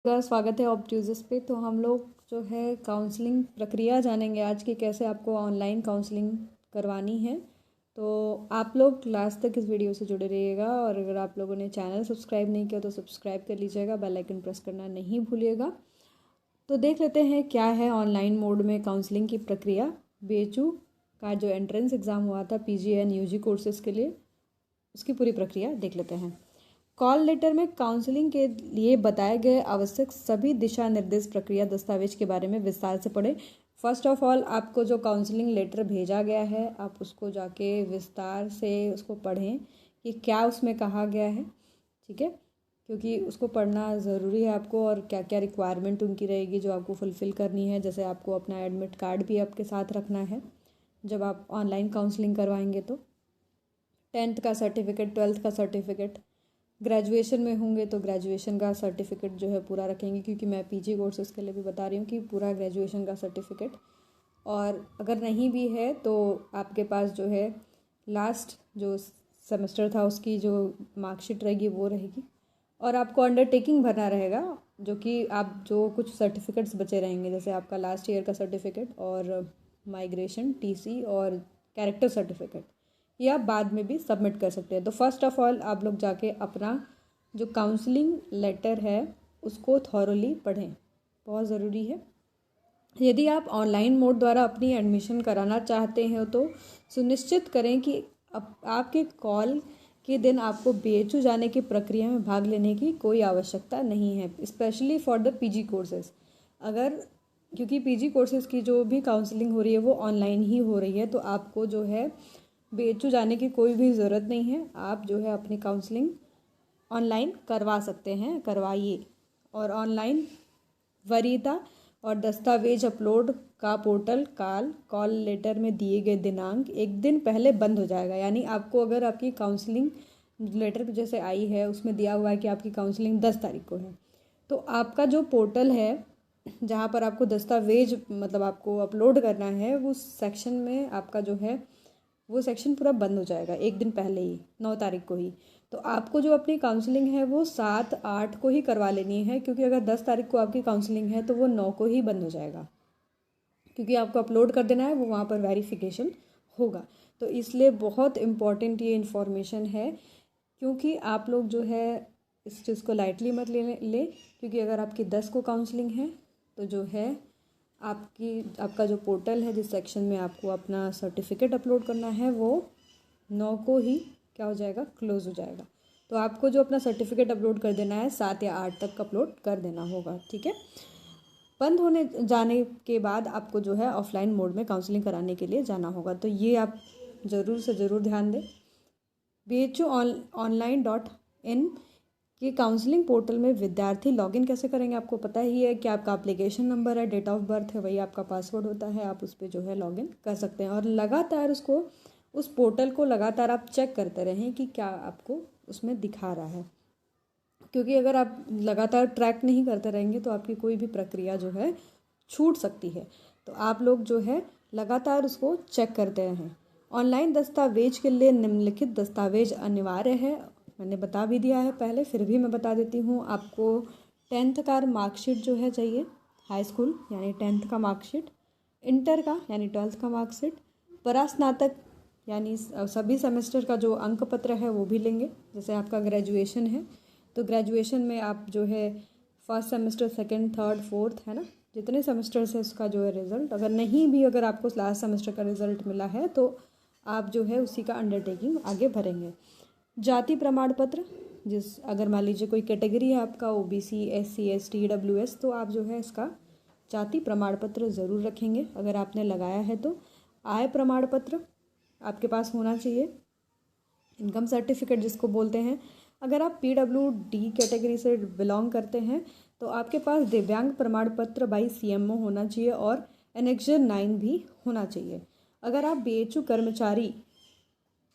का स्वागत है ऑब्ट्यूज़र्स पे। तो हम लोग जो है काउंसलिंग प्रक्रिया जानेंगे आज की, कैसे आपको ऑनलाइन काउंसलिंग करवानी है। तो आप लोग लास्ट तक इस वीडियो से जुड़े रहिएगा, और अगर आप लोगों ने चैनल सब्सक्राइब नहीं किया तो सब्सक्राइब कर लीजिएगा, बेल आइकन प्रेस करना नहीं भूलिएगा। तो देख लेते हैं क्या है ऑनलाइन मोड में काउंसलिंग की प्रक्रिया। बीएचयू का जो एंट्रेंस एग्ज़ाम हुआ था पीजी एंड यूजी कोर्सेज़ के लिए, उसकी पूरी प्रक्रिया देख लेते हैं। कॉल लेटर में काउंसलिंग के लिए बताए गए आवश्यक सभी दिशा निर्देश प्रक्रिया दस्तावेज के बारे में विस्तार से पढ़ें। फर्स्ट ऑफ ऑल आपको जो काउंसलिंग लेटर भेजा गया है आप उसको जाके विस्तार से उसको पढ़ें कि क्या उसमें कहा गया है, ठीक है, क्योंकि उसको पढ़ना ज़रूरी है आपको, और क्या क्या रिक्वायरमेंट उनकी रहेगी जो आपको फुलफ़िल करनी है। जैसे आपको अपना एडमिट कार्ड भी आपके साथ रखना है जब आप ऑनलाइन काउंसलिंग करवाएंगे। तो 10th का सर्टिफिकेट, 12th का सर्टिफिकेट, ग्रेजुएशन में होंगे तो ग्रेजुएशन का सर्टिफिकेट जो है पूरा रखेंगे, क्योंकि मैं पीजी कोर्सेज़ के लिए भी बता रही हूँ कि पूरा ग्रेजुएशन का सर्टिफिकेट। और अगर नहीं भी है तो आपके पास जो है लास्ट जो सेमेस्टर था उसकी जो मार्कशीट रहेगी वो रहेगी, और आपको अंडरटेकिंग भरना रहेगा जो कि आप जो कुछ सर्टिफिकेट्स बचे रहेंगे, जैसे आपका लास्ट ईयर का सर्टिफिकेट और माइग्रेशन टीसी और कैरेक्टर सर्टिफिकेट, या बाद में भी सबमिट कर सकते हैं। तो फर्स्ट ऑफ ऑल आप लोग जाके अपना जो काउंसलिंग लेटर है उसको थॉरोली पढ़ें, बहुत ज़रूरी है। यदि आप ऑनलाइन मोड द्वारा अपनी एडमिशन कराना चाहते हैं तो सुनिश्चित करें कि आपके कॉल के दिन आपको बीएचयू जाने की प्रक्रिया में भाग लेने की कोई आवश्यकता नहीं है, specially for the PG courses. अगर क्योंकि पीजी कोर्सेज की जो भी काउंसलिंग हो रही है वो ऑनलाइन ही हो रही है, तो आपको जो है बीएचयू जाने की कोई भी ज़रूरत नहीं है। आप जो है अपनी काउंसलिंग ऑनलाइन करवा सकते हैं, करवाइए। और ऑनलाइन वरीयता और दस्तावेज अपलोड का पोर्टल कॉल लेटर में दिए गए दिनांक एक दिन पहले बंद हो जाएगा। यानी आपको अगर आपकी काउंसलिंग लेटर जैसे आई है उसमें दिया हुआ है कि आपकी काउंसलिंग 10 तारीख को है, तो आपका जो पोर्टल है जहाँ पर आपको दस्तावेज मतलब आपको अपलोड करना है, वो सेक्शन में आपका जो है वो सेक्शन पूरा बंद हो जाएगा एक दिन पहले ही, 9 तारीख को ही। तो आपको जो अपनी काउंसलिंग है वो 7-8 को ही करवा लेनी है, क्योंकि अगर 10 तारीख को आपकी काउंसलिंग है तो वो 9 को ही बंद हो जाएगा, क्योंकि आपको अपलोड कर देना है, वो वहाँ पर वेरिफिकेशन होगा। तो इसलिए बहुत इम्पॉर्टेंट ये इन्फॉर्मेशन है, क्योंकि आप लोग जो है इस चीज़ को लाइटली मत ले, क्योंकि अगर आपकी 10 को काउंसलिंग है तो जो है आपका जो पोर्टल है जिस सेक्शन में आपको अपना सर्टिफिकेट अपलोड करना है वो 9 को ही क्या हो जाएगा, क्लोज़ हो जाएगा। तो आपको जो अपना सर्टिफिकेट अपलोड कर देना है 7 या 8 तक अपलोड कर देना होगा, ठीक है। बंद होने जाने के बाद आपको जो है ऑफलाइन मोड में काउंसलिंग कराने के लिए जाना होगा। तो ये आप ज़रूर से ज़रूर ध्यान दें। BHUonline.in कि काउंसलिंग पोर्टल में विद्यार्थी लॉगिन कैसे करेंगे, आपको पता ही है कि आपका एप्लीकेशन नंबर है, डेट ऑफ बर्थ है, वही आपका पासवर्ड होता है। आप उस पर जो है लॉगिन कर सकते हैं, और लगातार उस पोर्टल को लगातार आप चेक करते रहें कि क्या आपको उसमें दिखा रहा है, क्योंकि अगर आप लगातार ट्रैक नहीं करते रहेंगे तो आपकी कोई भी प्रक्रिया जो है छूट सकती है। तो आप लोग जो है लगातार उसको चेक करते रहें। ऑनलाइन दस्तावेज के लिए निम्नलिखित दस्तावेज अनिवार्य है, मैंने बता भी दिया है पहले, फिर भी मैं बता देती हूँ। आपको 10th का मार्कशीट जो है चाहिए, हाई स्कूल यानी 10th का मार्कशीट, इंटर का यानी 12th का मार्कशीट, परास्नातक यानी सभी सेमेस्टर का जो अंक पत्र है वो भी लेंगे। जैसे आपका ग्रेजुएशन है तो ग्रेजुएशन में आप जो है first semester, second, third, fourth, है ना, जितने सेमेस्टर से उसका जो है रिज़ल्ट, अगर नहीं भी अगर आपको लास्ट सेमेस्टर का रिज़ल्ट मिला है तो आप जो है उसी का अंडरटेकिंग आगे भरेंगे। जाति प्रमाण पत्र, जिस अगर मान लीजिए कोई कैटेगरी है आपका ओबीसी, एससी, एसटी, ईडब्ल्यूएस, तो आप जो है इसका जाति प्रमाण पत्र ज़रूर रखेंगे अगर आपने लगाया है तो। आय प्रमाण पत्र आपके पास होना चाहिए, इनकम सर्टिफिकेट जिसको बोलते हैं। अगर आप पीडब्ल्यूडी कैटेगरी से बिलोंग करते हैं तो आपके पास दिव्यांग प्रमाण पत्र बाई सीएमओ होना चाहिए, और एनेक्जर 9 भी होना चाहिए। अगर आप बीएचयू कर्मचारी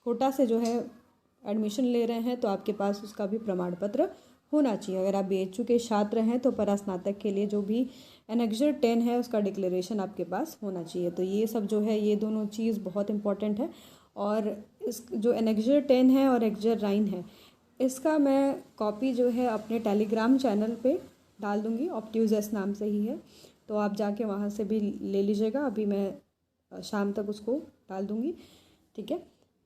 कोटा से जो है एडमिशन ले रहे हैं तो आपके पास उसका भी प्रमाण पत्र होना चाहिए। अगर आप बीएचयू के छात्र हैं तो परास्नातक के लिए जो भी एनेक्जर 10 है उसका डिक्लेरेशन आपके पास होना चाहिए। तो ये सब जो है, ये दोनों चीज़ बहुत इंपॉर्टेंट है। और इस जो एनेक्जर 10 है और एनेक्जर 9 है, इसका मैं कॉपी जो है अपने टेलीग्राम चैनल पे डाल दूँगी, ऑप्ट्यूज़ नाम से ही है, तो आप जाके वहाँ से भी ले लीजिएगा। अभी मैं शाम तक उसको डाल दूँगी, ठीक है।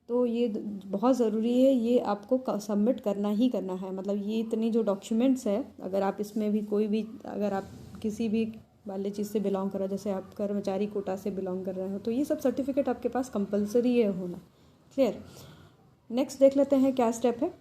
तो ये बहुत ज़रूरी है, ये आपको सबमिट करना ही करना है। मतलब ये इतनी जो डॉक्यूमेंट्स है, अगर आप इसमें भी कोई भी, अगर आप किसी भी वाले चीज़ से बिलोंग कर रहे हो, जैसे आप कर्मचारी कोटा से बिलोंग कर रहे हो, तो ये सब सर्टिफिकेट आपके पास कंपलसरी है होना। क्लियर। नेक्स्ट देख लेते हैं क्या स्टेप है।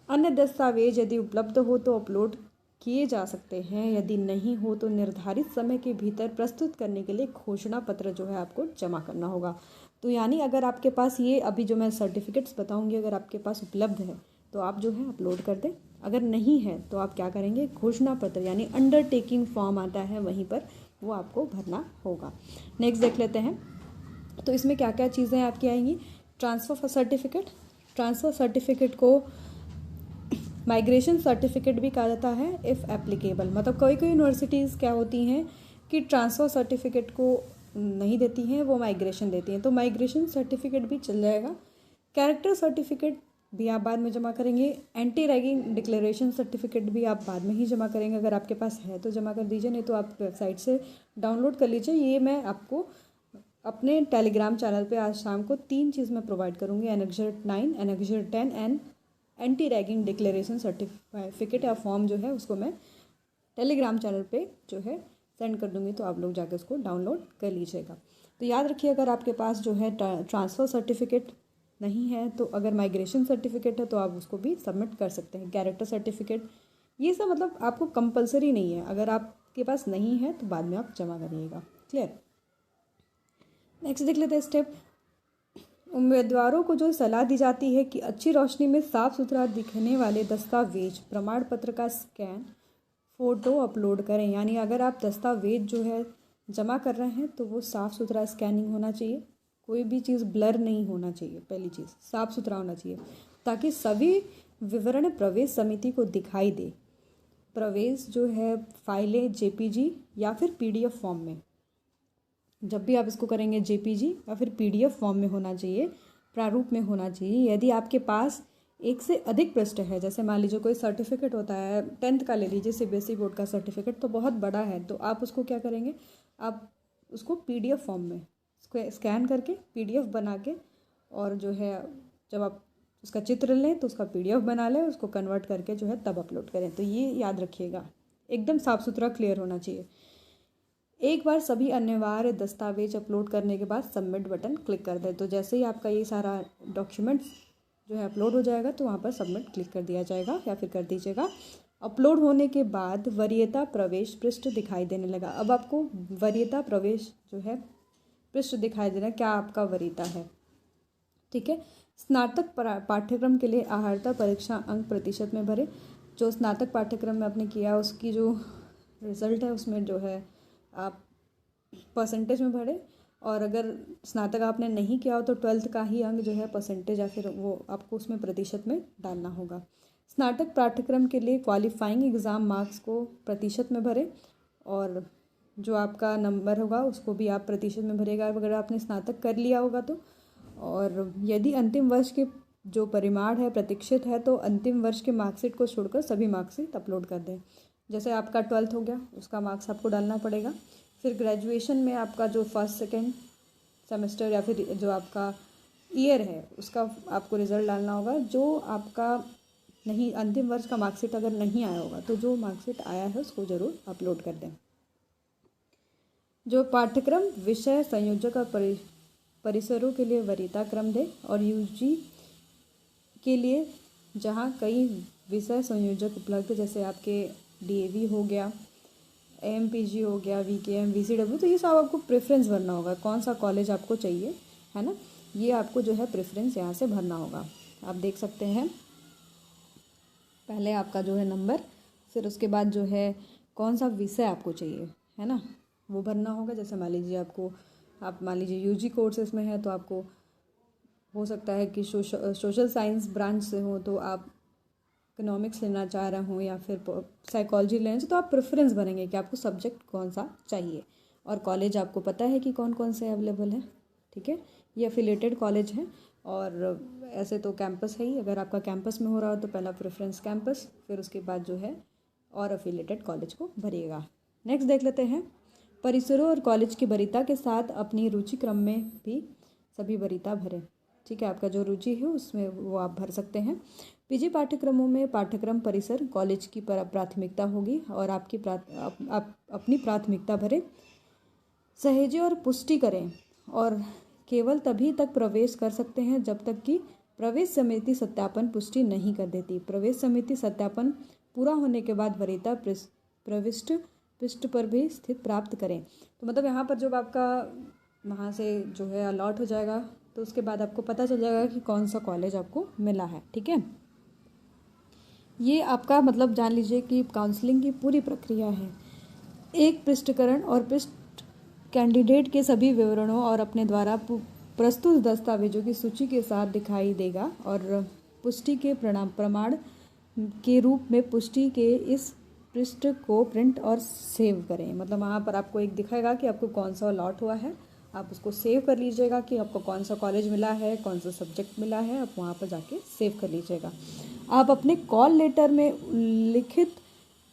अन्य दस्तावेज यदि उपलब्ध हो तो अपलोड किए जा सकते हैं, यदि नहीं हो तो निर्धारित समय के भीतर प्रस्तुत करने के लिए घोषणा पत्र जो है आपको जमा करना होगा। तो यानी अगर आपके पास ये अभी जो मैं सर्टिफिकेट्स बताऊंगी अगर आपके पास उपलब्ध है तो आप जो है अपलोड कर दें, अगर नहीं है तो आप क्या करेंगे, घोषणा पत्र यानी अंडरटेकिंग फॉर्म आता है वहीं पर वो आपको भरना होगा। नेक्स्ट देख लेते हैं। तो इसमें क्या क्या चीज़ें आपकी आएंगी। ट्रांसफ़र सर्टिफिकेट, ट्रांसफ़र सर्टिफिकेट को माइग्रेशन सर्टिफिकेट भी कहा जाता है इफ़ एप्लीकेबल। मतलब कोई कोई यूनिवर्सिटीज़ क्या होती हैं कि ट्रांसफ़र सर्टिफिकेट को नहीं देती हैं, वो माइग्रेशन देती हैं, तो माइग्रेशन सर्टिफिकेट भी चल जाएगा। कैरेक्टर सर्टिफिकेट भी आप बाद में जमा करेंगे। एंटी रैगिंग डिक्लेरेशन सर्टिफिकेट भी आप बाद में ही जमा करेंगे, अगर आपके पास है तो जमा कर दीजिए, नहीं तो आप वेबसाइट से डाउनलोड कर लीजिए। ये मैं आपको अपने टेलीग्राम चैनल पे आज शाम को 3 चीज़ मैं प्रोवाइड करूँगी, annexure 9, annexure 10 and anti ragging declaration certificate या फॉर्म जो है उसको मैं टेलीग्राम चैनल पे जो है सेंड कर दूँगी, तो आप लोग जाकर उसको डाउनलोड कर लीजिएगा। तो याद रखिए, अगर आपके पास जो है ट्रांसफ़र सर्टिफिकेट नहीं है तो अगर माइग्रेशन सर्टिफिकेट है तो आप उसको भी सबमिट कर सकते हैं। कैरेक्टर सर्टिफिकेट ये सब मतलब आपको कंपलसरी नहीं है, अगर आपके पास नहीं है तो बाद में आप जमा करिएगा। क्लियर। नेक्स्ट देख लेते हैं स्टेप। उम्मीदवारों को जो सलाह दी जाती है कि अच्छी रोशनी में साफ़ सुथरा दिखने वाले दस्तावेज प्रमाण पत्र का स्कैन फ़ोटो अपलोड करें। यानी अगर आप दस्तावेज जो है जमा कर रहे हैं तो वो साफ़ सुथरा स्कैनिंग होना चाहिए, कोई भी चीज़ ब्लर नहीं होना चाहिए। पहली चीज़ साफ़ सुथरा होना चाहिए ताकि सभी विवरण प्रवेश समिति को दिखाई दे। प्रवेश जो है फाइलें जेपीजी या फिर पीडीएफ फॉर्म में, जब भी आप इसको करेंगे जेपीजी या फिर पीडीएफ फॉर्म में होना चाहिए, प्रारूप में होना चाहिए। यदि आपके पास एक से अधिक पृष्ठ है, जैसे मान लीजिए कोई सर्टिफिकेट होता है 10th का, ले लीजिए सीबीएसई बोर्ड का सर्टिफिकेट, तो बहुत बड़ा है, तो आप उसको क्या करेंगे, आप उसको पीडीएफ फॉर्म में स्कैन करके पीडीएफ बना के, और जो है जब आप उसका चित्र लें तो उसका पीडीएफ बना लें, उसको कन्वर्ट करके जो है तब अपलोड करें। तो ये याद रखिएगा, एकदम साफ़ सुथरा क्लियर होना चाहिए। एक बार सभी अनिवार्य दस्तावेज अपलोड करने के बाद सबमिट बटन क्लिक कर दें। तो जैसे ही आपका ये सारा डॉक्यूमेंट्स जो है अपलोड हो जाएगा तो वहाँ पर सबमिट क्लिक कर दिया जाएगा या फिर कर दीजिएगा। अपलोड होने के बाद वरीयता प्रवेश पृष्ठ दिखाई देने लगा। अब आपको वरीयता प्रवेश जो है पृष्ठ दिखाई देना, क्या आपका वरीयता है, ठीक है। स्नातक पाठ्यक्रम के लिए आहारता परीक्षा अंक प्रतिशत में भरे। जो स्नातक पाठ्यक्रम में आपने किया उसकी जो रिज़ल्ट है उसमें जो है आप परसेंटेज में भरें, और अगर स्नातक आपने नहीं किया हो तो 12th का ही अंक जो है परसेंटेज या फिर वो आपको उसमें प्रतिशत में डालना होगा। स्नातक पाठ्यक्रम के लिए क्वालिफाइंग एग्ज़ाम मार्क्स को प्रतिशत में भरें, और जो आपका नंबर होगा उसको भी आप प्रतिशत में भरेगा अगर आपने स्नातक कर लिया होगा तो। और यदि अंतिम वर्ष के जो परिमाण है प्रतिशत है तो अंतिम वर्ष के मार्कशीट को छोड़कर सभी मार्कशीट अपलोड कर दें। जैसे आपका 12th हो गया उसका मार्क्स आपको डालना पड़ेगा। फिर ग्रेजुएशन में आपका जो फर्स्ट सेकेंड सेमेस्टर या फिर जो आपका ईयर है उसका आपको रिज़ल्ट डालना होगा। जो आपका नहीं अंतिम वर्ष का मार्कशीट अगर नहीं आया होगा तो जो मार्कशीट आया है उसको ज़रूर अपलोड कर दें। जो पाठ्यक्रम विषय संयोजक और परिसरों के लिए वरीयता क्रम दें, और यूजी के लिए जहाँ कई विषय संयोजक उपलब्ध, जैसे आपके डीएवी हो गया, एमपीजी हो गया, वीकेएम, वीसीडब्ल्यू, तो ये सब आपको प्रेफरेंस भरना होगा, कौन सा कॉलेज आपको चाहिए, है ना। ये आपको जो है प्रेफरेंस यहाँ से भरना होगा। आप देख सकते हैं पहले आपका जो है नंबर, फिर उसके बाद जो है कौन सा विषय आपको चाहिए, है ना, वो भरना होगा। जैसे मान लीजिए आप मान लीजिए यूजी कोर्सेज में है तो आपको हो सकता है कि सोशल साइंस ब्रांच से हो तो आप इकोनॉमिक्स लेना चाह रहे हो या फिर साइकोलॉजी लेना चाहिए, तो आप प्रेफरेंस भरेंगे कि आपको सब्जेक्ट कौन सा चाहिए, और कॉलेज आपको पता है कि कौन कौन से अवेलेबल है, ठीक है। ये एफिलेटेड कॉलेज हैं, और ऐसे तो कैंपस है ही, अगर आपका कैंपस में हो रहा हो तो पहला प्रेफरेंस कैंपस, फिर उसके बाद जो है और अफिलिएटेड कॉलेज को भरिएगा। नेक्स्ट देख लेते हैं, परिसरों और कॉलेज की वरीयता के साथ अपनी रुचि क्रम में भी सभी वरीयता भरें। ठीक है, आपका जो रुचि है उसमें वो आप भर सकते हैं। पीजी पाठ्यक्रमों में पाठ्यक्रम परिसर कॉलेज की प्राथमिकता होगी और आपकी अपनी प्राथमिकता भरें, सहेजें और पुष्टि करें और केवल तभी तक प्रवेश कर सकते हैं जब तक कि प्रवेश समिति सत्यापन पुष्टि नहीं कर देती। प्रवेश समिति सत्यापन पूरा होने के बाद वरीयता प्रविष्ट पृष्ठ पर भी स्थित प्राप्त करें। तो मतलब यहाँ पर जब आपका वहाँ से जो है अलॉट हो जाएगा तो उसके बाद आपको पता चल जाएगा कि कौन सा कॉलेज आपको मिला है। ठीक है, ये आपका मतलब जान लीजिए कि काउंसलिंग की पूरी प्रक्रिया है। एक पृष्ठकरण और पृष्ठ कैंडिडेट के सभी विवरणों और अपने द्वारा प्रस्तुत दस्तावेजों की सूची के साथ दिखाई देगा और पुष्टि के प्रमाण के रूप में पुष्टि के इस पृष्ठ को प्रिंट और सेव करें। मतलब वहाँ पर आपको एक दिखाएगा कि आपको कौन सा अलॉट हुआ है, आप उसको सेव कर लीजिएगा कि आपको कौन सा कॉलेज मिला है, कौन सा सब्जेक्ट मिला है, आप वहाँ पर जाके सेव कर लीजिएगा। आप अपने कॉल लेटर में लिखित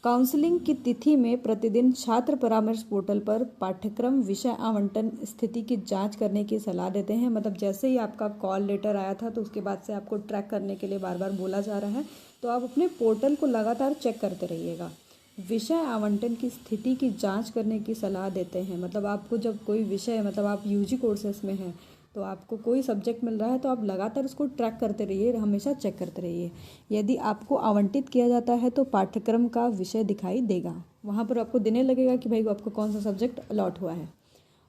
काउंसलिंग की तिथि में प्रतिदिन छात्र परामर्श पोर्टल पर पाठ्यक्रम विषय आवंटन स्थिति की जांच करने की सलाह देते हैं। मतलब जैसे ही आपका कॉल लेटर आया था तो उसके बाद से आपको ट्रैक करने के लिए बार बार बोला जा रहा है, तो आप अपने पोर्टल को लगातार चेक करते रहिएगा। विषय आवंटन की स्थिति की जांच करने की सलाह देते हैं। मतलब आपको जब कोई विषय, मतलब आप यूजी कोर्सेस में हैं तो आपको कोई सब्जेक्ट मिल रहा है तो आप लगातार उसको ट्रैक करते रहिए, हमेशा चेक करते रहिए। यदि आपको आवंटित किया जाता है तो पाठ्यक्रम का विषय दिखाई देगा, वहाँ पर आपको देने लगेगा कि भाई आपको कौन सा सब्जेक्ट अलॉट हुआ है।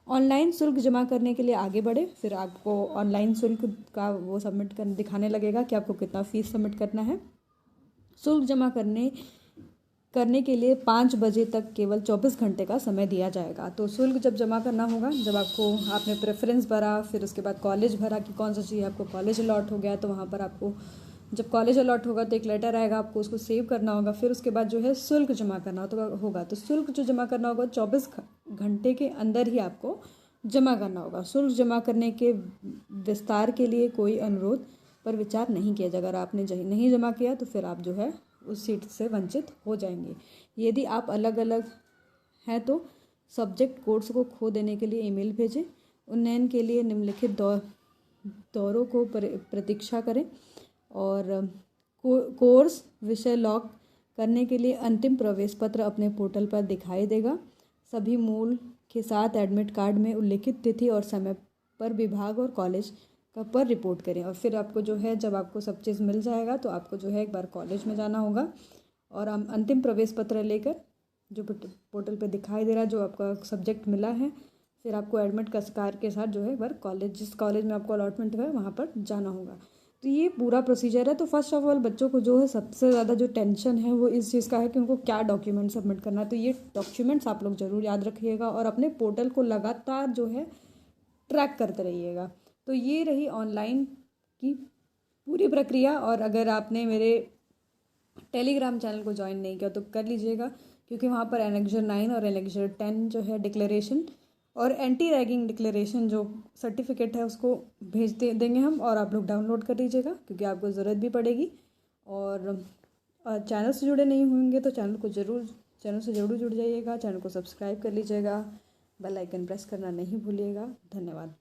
ऑनलाइन शुल्क जमा करने के लिए आगे बढ़े, फिर आपको ऑनलाइन शुल्क का वो सबमिट कर दिखाने लगेगा कि आपको कितना फ़ीस सबमिट करना है। शुल्क जमा करने के लिए 5 बजे तक केवल 24 घंटे का समय दिया जाएगा। तो शुल्क जब जमा करना होगा, जब आपने प्रेफरेंस भरा, फिर उसके बाद कॉलेज भरा कि कौन सा चाहिए, आपको कॉलेज अलॉट हो गया तो वहाँ पर आपको जब कॉलेज अलॉट होगा तो एक लेटर आएगा, आपको उसको सेव करना होगा। फिर उसके बाद जो है शुल्क जमा करना होगा। तो शुल्क जो जमा करना होगा 24 घंटे के अंदर ही आपको जमा करना होगा। शुल्क जमा करने के विस्तार के लिए कोई अनुरोध पर विचार नहीं किया जाएगा। अगर आपने नहीं जमा किया तो फिर आप जो है उस सीट से वंचित हो जाएंगे। यदि आप अलग अलग हैं तो सब्जेक्ट कोर्स को खो देने के लिए ईमेल भेजें। उन्नयन के लिए निम्नलिखित दौरों को प्रतीक्षा करें और कोर्स विषय लॉक करने के लिए अंतिम प्रवेश पत्र अपने पोर्टल पर दिखाई देगा। सभी मूल के साथ एडमिट कार्ड में उल्लिखित तिथि और समय पर विभाग और कॉलेज पर रिपोर्ट करें। और फिर आपको जो है जब आपको सब चीज़ मिल जाएगा तो आपको जो है एक बार कॉलेज में जाना होगा और अंतिम प्रवेश पत्र लेकर जो पोर्टल पे दिखाई दे रहा है जो आपका सब्जेक्ट मिला है, फिर आपको एडमिट कार्ड के साथ जो है एक बार जिस कॉलेज में आपको अलॉटमेंट हुआ है वहाँ पर जाना होगा। तो ये पूरा प्रोसीजर है। तो फर्स्ट ऑफ ऑल बच्चों को जो है सबसे ज़्यादा जो टेंशन है वो इस चीज़ का है कि उनको क्या डॉक्यूमेंट सबमिट करना है। तो ये डॉक्यूमेंट्स आप लोग ज़रूर याद रखिएगा और अपने पोर्टल को लगातार जो है ट्रैक करते रहिएगा। तो ये रही ऑनलाइन की पूरी प्रक्रिया। और अगर आपने मेरे टेलीग्राम चैनल को ज्वाइन नहीं किया तो कर लीजिएगा, क्योंकि वहाँ पर एनेक्जर 9 और एनेक्जर 10 जो है डिक्लेरेशन और एंटी रैगिंग डिक्लेरेशन जो सर्टिफिकेट है उसको भेज देंगे हम, और आप लोग डाउनलोड कर लीजिएगा क्योंकि आपको ज़रूरत भी पड़ेगी। और चैनल से जुड़े नहीं होंगे तो चैनल से ज़रूर जुड़ जाइएगा, चैनल को सब्सक्राइब कर लीजिएगा, बेल आइकन प्रेस करना नहीं भूलिएगा। धन्यवाद।